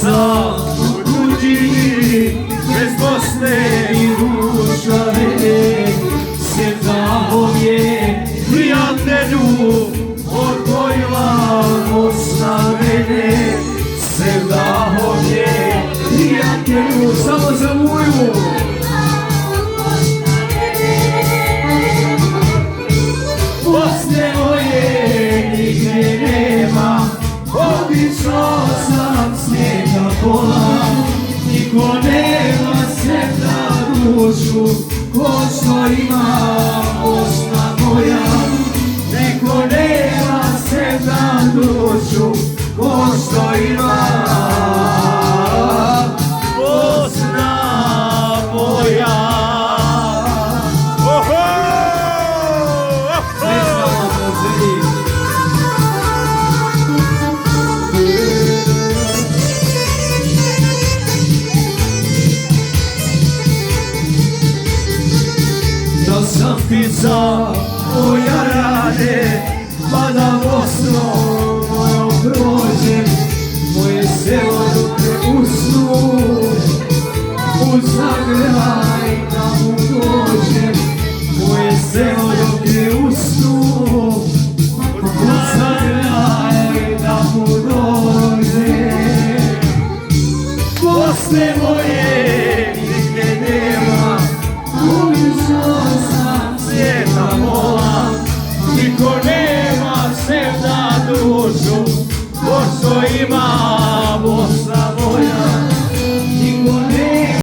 sam u tuđini, bez Bosne i Rušave, Sevdah je prijatelju odvojila Bosna mene. Sevdah je prijatelju, samo za Vuju. Bosne moje nigde nema, obišao sam svijeta pola. Niko nema Sevdah dušu, ko što ima Bosna moja. Niko nema Sevdah dušu, ko što ima Bosna moja. Da sam pisao o jarane, pa da Bosnom mojom prođem, moje selo dok ne usnu, u zagraj da mu dođem. Moje selo dok ne usnu, u zagraj da mu dođem. Bosne moje nigde nema, ulišao sam svijeta pola. Niko nema Sevdah dušu, ko što ima